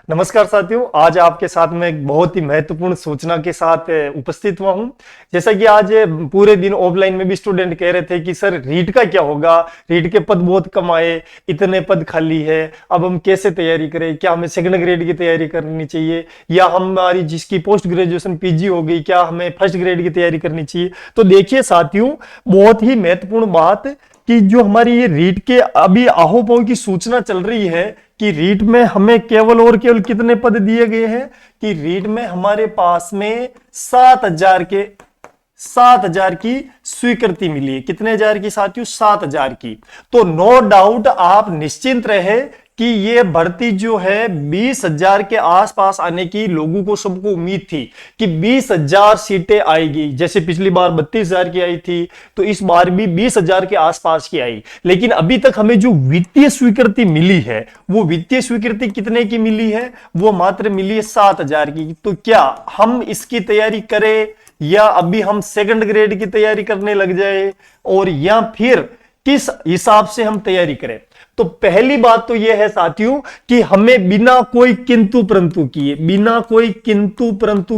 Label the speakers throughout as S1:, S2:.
S1: नमस्कार साथियों, आज आपके साथ में एक बहुत ही महत्वपूर्ण सूचना के साथ उपस्थित हुआ हूं। जैसा कि आज पूरे दिन ऑफलाइन में भी स्टूडेंट कह रहे थे कि सर रीट का क्या होगा, रीट के पद बहुत कम आए, इतने पद खाली है, अब हम कैसे तैयारी करें, क्या हमें सेकंड ग्रेड की तैयारी करनी चाहिए या हमारी जिसकी पोस्ट ग्रेजुएशन पीजी हो गई क्या हमें फर्स्ट ग्रेड की तैयारी करनी चाहिए। तो देखिए साथियों, बहुत ही महत्वपूर्ण बात कि जो हमारी ये रीट के अभी आहोपाहो की सूचना चल रही है कि रीट में हमें केवल और केवल कितने पद दिए गए हैं कि रीट में हमारे पास में 7,000 की स्वीकृति मिली है। कितने हजार की साथियों? 7,000 की। तो नो डाउट आप निश्चिंत रहे कि ये भर्ती जो है 20,000 के आसपास आने की लोगों को सबको उम्मीद थी कि 20,000 सीटें आएगी। जैसे पिछली बार 32,000 की आई थी तो इस बार भी 20,000 के आसपास की आई। लेकिन अभी तक हमें जो वित्तीय स्वीकृति मिली है वो वित्तीय स्वीकृति कितने की मिली है? वो मात्र मिली है 7,000 की। तो क्या हम इसकी तैयारी करें या अभी हम सेकंड ग्रेड की तैयारी करने लग जाए और या फिर किस हिसाब से हम तैयारी करें? तो पहली बात तो यह है साथियों कि हमें बिना कोई किंतु परंतु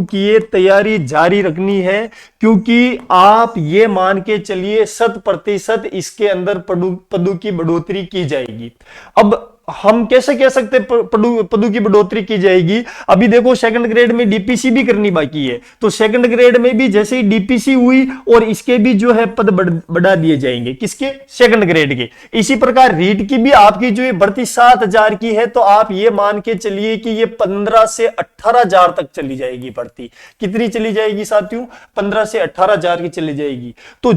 S1: किए तैयारी जारी रखनी है, क्योंकि आप ये मान के चलिए 100% इसके अंदर पदों की बढ़ोतरी की जाएगी। अब हम कैसे कह सकते पदों की बढ़ोतरी की जाएगी? अभी देखो सेकंड ग्रेड में डीपीसी भी करनी बाकी है, तो सेकंड ग्रेड में भी जैसे ही डीपीसी हुई और इसके भी जो है पद बढ़ा दिए जाएंगे। किसके? सेकंड ग्रेड के। इसी प्रकार रीट की भी आपकी जो ये भर्ती 7,000 की है, तो आप ये मान के चलिए कि ये 15 से 18,000 तक चली जाएगी भर्ती। कितनी चली जाएगी साथियों? 15 से 18,000 की चली जाएगी। तो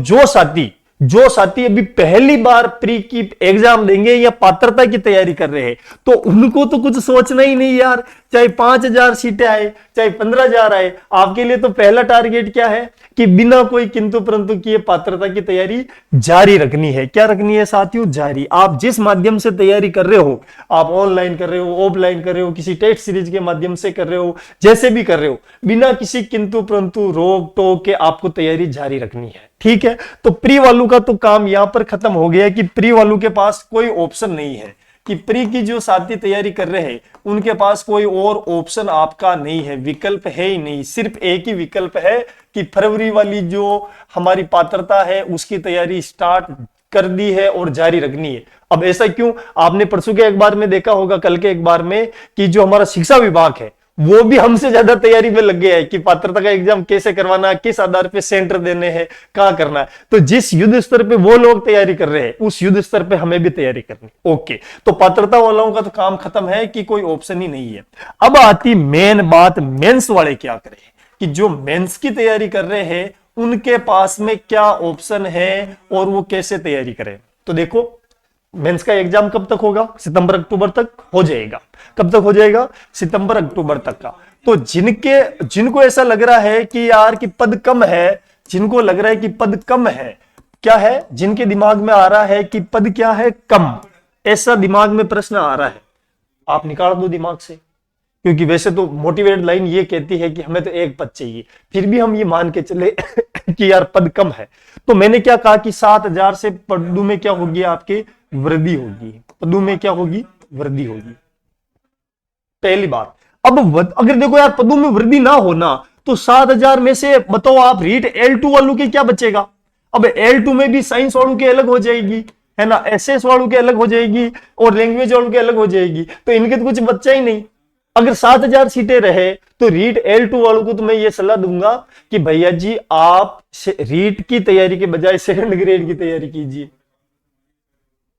S1: जो साथी अभी पहली बार प्री की एग्जाम देंगे या पात्रता की तैयारी कर रहे हैं, तो उनको तो कुछ सोचना ही नहीं यार। चाहे 5,000 सीटें आए चाहे 15,000 आए, आपके लिए तो पहला टारगेट क्या है कि बिना कोई किंतु परंतु किए पात्रता की तैयारी जारी रखनी है। क्या रखनी है साथियों? जारी। आप जिस माध्यम से तैयारी कर रहे हो, आप ऑनलाइन कर रहे हो, ऑफलाइन कर रहे हो, किसी टेस्ट सीरीज के माध्यम से कर रहे हो, जैसे भी कर रहे हो, बिना किसी किंतु परंतु रोक टोक के आपको तैयारी जारी रखनी है। ठीक है, तो प्री वालों का तो काम यहां पर खत्म हो गया कि प्री वालों के पास कोई ऑप्शन नहीं है कि प्री की जो साथी तैयारी कर रहे हैं उनके पास कोई और ऑप्शन आपका नहीं है, विकल्प है ही नहीं। सिर्फ एक ही विकल्प है कि फरवरी वाली जो हमारी पात्रता है उसकी तैयारी स्टार्ट कर दी है और जारी रखनी है। अब ऐसा क्यों? आपने परसों के अखबार में देखा होगा, कल के अखबार में, कि जो हमारा शिक्षा विभाग है वो भी हमसे ज्यादा तैयारी में लग गया है कि पात्रता का एग्जाम कैसे करवाना, किस आधार पे सेंटर देने हैं, कहां करना है। तो जिस युद्ध स्तर पे वो लोग तैयारी कर रहे हैं उस युद्ध स्तर पे हमें भी तैयारी करनी। ओके, तो पात्रता वालों का तो काम खत्म है कि कोई ऑप्शन ही नहीं है। अब आती मेन बात, मेंस वाले क्या करें कि जो मेंस की तैयारी कर रहे हैं उनके पास में क्या ऑप्शन है और वो कैसे तैयारी करें। तो देखो, मेंस का एग्जाम कब तक होगा? सितंबर अक्टूबर तक हो जाएगा। कब तक हो जाएगा? सितंबर अक्टूबर तक का। तो जिनको ऐसा लग रहा है कि यार कि पद कम है, जिनको लग रहा है कि पद कम है, क्या है, जिनके दिमाग में आ रहा है कि पद क्या है? कम, ऐसा दिमाग में प्रश्न आ रहा है, आप निकाल दो दिमाग से। क्योंकि वैसे तो मोटिवेटेड लाइन ये कहती है कि हमें तो एक पद चाहिए, फिर भी हम ये मान के चले कि यार पद कम है। तो मैंने क्या कहा कि 7,000 से पदों में क्या होगी? आपकी वृद्धि होगी। पदों में क्या होगी? वृद्धि होगी। पहली बात। अब अगर देखो यार पदों में वृद्धि ना होना तो 7,000 में से बताओ आप रीट L2 वालों के क्या बचेगा? अब L2 में भी साइंस वालों के अलग हो जाएगी, है ना, एसएस वालों के अलग हो जाएगी और लैंग्वेज वालों के अलग हो जाएगी, तो इनके तो कुछ बच्चा ही नहीं। अगर 7,000 सीटें रहे तो रीट L2 वालों को तो मैं ये सलाह दूंगा कि भैया जी आप रीट की तैयारी के बजाय सेकंड ग्रेड की तैयारी कीजिए,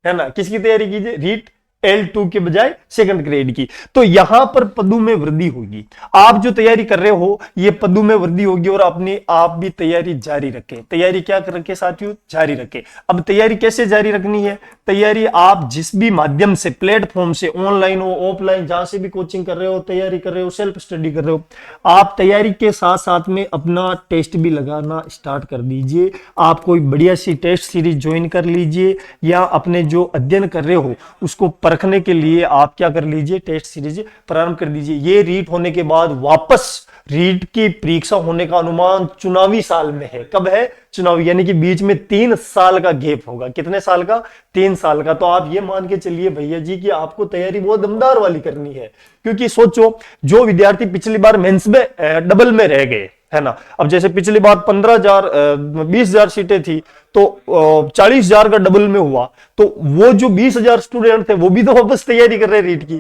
S1: है ना। किसकी तैयारी कीजिए? रीट L2 के बजाय सेकंड ग्रेड की। तो यहां पर पदों में वृद्धि होगी। आप जो तैयारी कर रहे हो ये पदों में वृद्धि होगी और अपने आप भी तैयारी जारी रखें। तैयारी क्या रखें साथियों? जारी रखें। अब तैयारी कैसे जारी रखनी है? तैयारी आप जिस भी माध्यम से, प्लेटफॉर्म से, ऑनलाइन हो ऑफलाइन, जहां से भी कोचिंग कर रहे हो, तैयारी कर रहे हो, सेल्फ स्टडी कर रहे हो, आप तैयारी के साथ साथ में अपना टेस्ट भी लगाना स्टार्ट कर दीजिए। आप कोई बढ़िया सी टेस्ट सीरीज ज्वाइन कर लीजिए या अपने जो अध्ययन कर रहे हो उसको रखने के लिए आप क्या कर लीजिए? टेस्ट सीरीज प्रारंभ कर दीजिए। ये रीट होने के बाद वापस रीट की परीक्षा होने का अनुमान चुनावी साल में है। कब है? चुनावी, यानी कि बीच में 3 साल का गैप होगा। कितने साल का? 3 साल का। तो आप ये मान के चलिए भैया जी कि आपको तैयारी बहुत दमदार वाली करनी है, क्योंकि सोचो जो विद्यार्थी पिछली बार मेंस में डबल में रह गए, है ना, अब जैसे पिछली बार 15,000 20,000 सीटें थी, तो 40,000 का डबल में हुआ, तो वो जो 20,000 स्टूडेंट थे वो भी तो वापस तैयारी कर रहे हैं रीट की,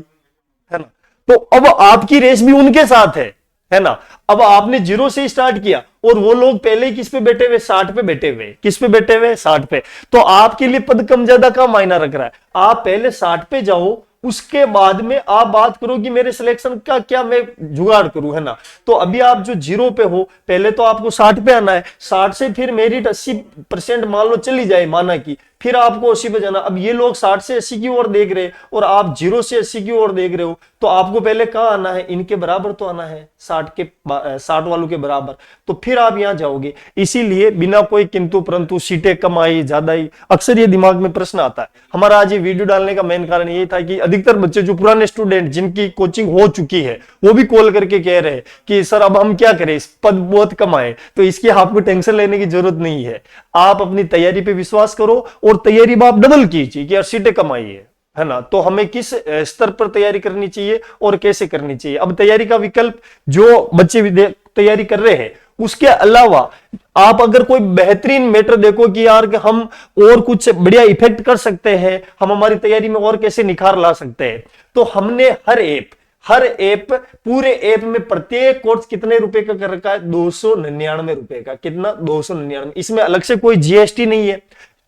S1: है ना। तो अब आपकी रेस भी उनके साथ है ना। अब आपने 0 से स्टार्ट किया और वो लोग पहले ही किस पे बैठे हुए? 60 पे बैठे हुए। किस पे बैठे हुए? 60 पे। तो आपके लिए पद कम ज्यादा का मायना रख रहा है। आप पहले 60 पे जाओ, उसके बाद में आप बात करो कि मेरे सिलेक्शन का क्या मैं जुगाड़ करूं, है ना। तो अभी आप जो 0 पे हो, पहले तो आपको 60 पे आना है। 60 से फिर मेरिट 80% मान लो चली जाए, माना कि फिर आपको 80 पे जाना। अब ये लोग 60 से 80 की ओर देख रहे और आप 0 से 80 की ओर देख रहे हो, तो आपको पहले कहां आना है? इनके बराबर तो आना है, 60 वालों के बराबर। तो फिर आप यहां जाओगे। इसीलिए बिना कोई किंतु परंतु सीटें कम आई ज्यादा आई, अक्सर ये दिमाग में प्रश्न आता है। हमारा आज ये वीडियो डालने का मेन कारण यही था कि अधिकतर बच्चे जो पुराने स्टूडेंट जिनकी कोचिंग हो चुकी है, वो भी कॉल करके कह रहे हैं कि सर अब हम क्या करें, इस पद बहुत कम आए। तो इसकी आपको टेंशन लेने की जरूरत नहीं है। आप अपनी तैयारी पे विश्वास करो और तैयारी में आप डबल कीजिए कि यार सीटें कम आई है ना। तो हमें किस स्तर पर तैयारी करनी चाहिए और कैसे करनी चाहिए? अब तैयारी का विकल्प जो बच्चे तैयारी कर रहे हैं, उसके अलावा आप अगर कोई बेहतरीन मैटर देखो कि यार कि हम और कुछ बढ़िया इफेक्ट कर सकते हैं, हम हमारी तैयारी में और कैसे निखार ला सकते हैं, तो हमने हर ऐप पूरे ऐप में प्रत्येक कोर्स कितने रुपए का कर रखा है? 299 रुपए का। कितना? 299। इसमें अलग से कोई जीएसटी नहीं है,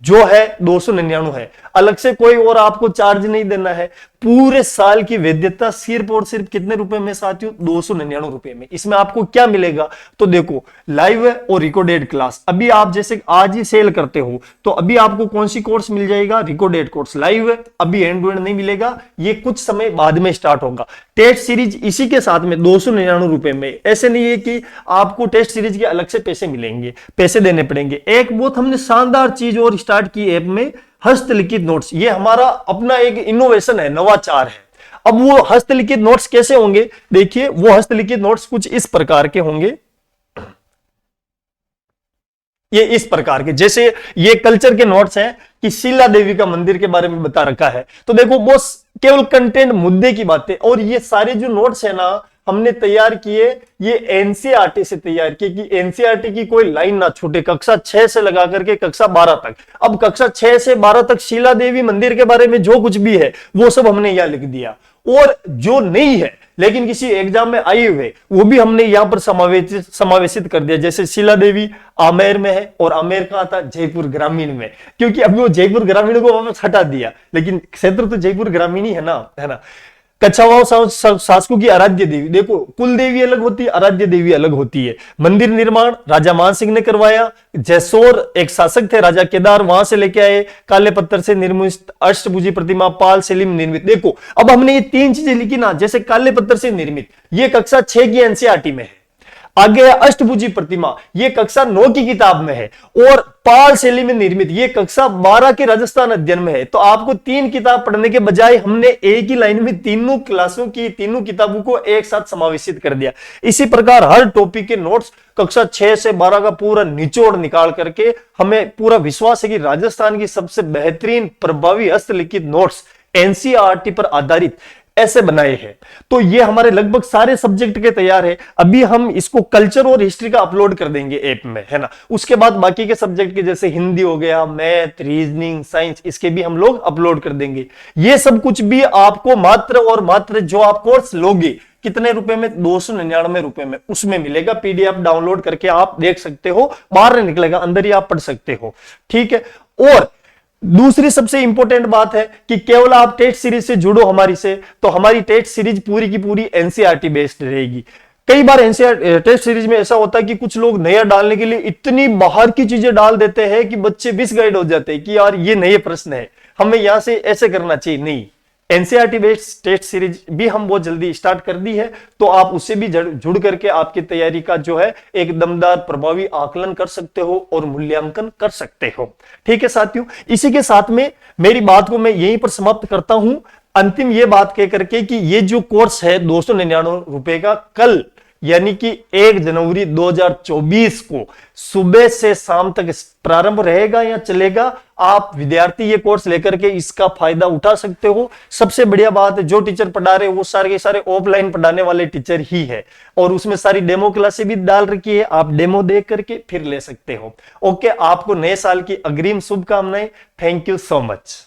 S1: जो है 299 है। अलग से कोई और आपको चार्ज नहीं देना है। पूरे साल की वैधता सिर्फ और सिर्फ कितने रुपए में साथियों? 299 रुपए में। इसमें आपको क्या मिलेगा? तो देखो, लाइव और रिकॉर्डेड क्लास। अभी आप जैसे आज ही सेल करते हो, तो अभी आपको कौन सी कोर्स मिल जाएगा? Recorded course. लाइव अभी एंड टू एंड नहीं मिलेगा, ये कुछ समय बाद में स्टार्ट होगा। टेस्ट सीरीज इसी के साथ में 299 रुपए में। ऐसे नहीं है कि आपको टेस्ट सीरीज के अलग से पैसे मिलेंगे, पैसे देने पड़ेंगे। एक बहुत हमने शानदार चीज और स्टार्ट की ऐप में, हस्तलिखित नोट्स। ये हमारा अपना एक इनोवेशन है, नवाचार है। अब वो हस्तलिखित नोट्स कैसे होंगे? देखिए, वो हस्तलिखित नोट्स कुछ इस प्रकार के होंगे। ये इस प्रकार के, जैसे ये कल्चर के नोट्स हैं कि शीला देवी का मंदिर के बारे में बता रखा है। तो देखो वो केवल कंटेंट, मुद्दे की बातें। और ये सारे जो नोट्स है ना, हमने तैयार किए, ये एनसीईआरटी से तैयार किए कि एनसीईआरटी की कोई लाइन ना छूटे, कक्षा 6 से लगा करके कक्षा 12 तक। अब कक्षा 6 से 12 तक शीला देवी मंदिर के बारे में जो कुछ भी है वो सब हमने यहां लिख दिया। और जो नहीं है लेकिन किसी एग्जाम में आई हुए, वो भी हमने यहां पर समावेशित कर दिया। जैसे शीला देवी आमेर में है, और आमेर कहां था? जयपुर ग्रामीण में, क्योंकि अभी वो जयपुर ग्रामीण को वापस हटा दिया, लेकिन क्षेत्र तो जयपुर ग्रामीण ही है ना। कच्छावाओं शासकों की आराध्य देवी, देखो कुल देवी अलग होती है, आराध्य देवी अलग होती है। मंदिर निर्माण राजा मान सिंह ने करवाया। जैसोर एक शासक थे, राजा केदार, वहां से लेके आए। काले पत्थर से निर्मित अष्टभुजी प्रतिमा, पाल सेलिम निर्मित। देखो अब हमने ये 3 चीजें लिखी ना, जैसे काले पत्थर से निर्मित, ये कक्षा 6 की एनसीईआरटी में है। आगे अष्टभुजी प्रतिमा, ये कक्षा 9 की किताब में है। और पाल शैली में निर्मित, ये कक्षा 12 के राजस्थान अध्ययन में है। तो आपको 3 किताब पढ़ने के बजाय हमने एक ही लाइन में तीनों क्लासों की तीनों किताबों को एक साथ समावेशित कर दिया। इसी प्रकार हर टॉपिक के नोट्स कक्षा 6 से 12 का पूरा निचोड़ निकाल करके हमें पूरा विश्वास है कि राजस्थान की सबसे बेहतरीन प्रभावी हस्तलिखित नोट्स एनसीईआरटी पर आधारित ऐसे बनाए हैं। तो ये हमारे लगभग सारे सब्जेक्ट के तैयार है। अभी हम इसको कल्चर और हिस्ट्री का अपलोड कर देंगे ऐप में, है ना। उसके बाद बाकी के सब्जेक्ट के जैसे हिंदी हो गया, मैथ, रीजनिंग, साइंस, इसके भी हम लोग अपलोड कर देंगे। ये सब कुछ भी आपको मात्र और मात्र जो आप कोर्स लोगे कितने रुपए में? 299 रुपए में, उसमें मिलेगा। पीडीएफ डाउनलोड करके आप देख सकते हो, बाहर नहीं निकलेगा, अंदर ही आप पढ़ सकते हो, ठीक है। और दूसरी सबसे इंपॉर्टेंट बात है कि केवल आप टेस्ट सीरीज से जुड़ो हमारी से, तो हमारी टेस्ट सीरीज पूरी की पूरी एनसीईआरटी बेस्ड रहेगी। कई बार एनसीईआरटी टेस्ट सीरीज में ऐसा होता है कि कुछ लोग नया डालने के लिए इतनी बाहर की चीजें डाल देते हैं कि बच्चे मिसगाइड हो जाते हैं कि यार ये नए प्रश्न है, हमें यहां से ऐसे करना चाहिए। नहीं, एनसीईआरटी बेस्ड टेस्ट सीरीज भी हम बहुत जल्दी स्टार्ट कर दी है, तो आप उससे भी जुड़ करके आपकी तैयारी का जो है एक दमदार प्रभावी आकलन कर सकते हो और मूल्यांकन कर सकते हो, ठीक है साथियों। इसी के साथ में मेरी बात को मैं यहीं पर समाप्त करता हूं, अंतिम ये बात कह करके कि ये जो कोर्स है 299 रुपए का, कल यानी कि 1 जनवरी 2024 को सुबह से शाम तक प्रारंभ रहेगा या चलेगा। आप विद्यार्थी ये कोर्स लेकर के इसका फायदा उठा सकते हो। सबसे बढ़िया बात है, जो टीचर पढ़ा रहे वो सारे के सारे ऑफलाइन पढ़ाने वाले टीचर ही है, और उसमें सारी डेमो क्लासें भी डाल रखी है, आप डेमो देख करके फिर ले सकते हो। ओके, आपको नए साल की अग्रिम शुभकामनाएं। Thank you so much.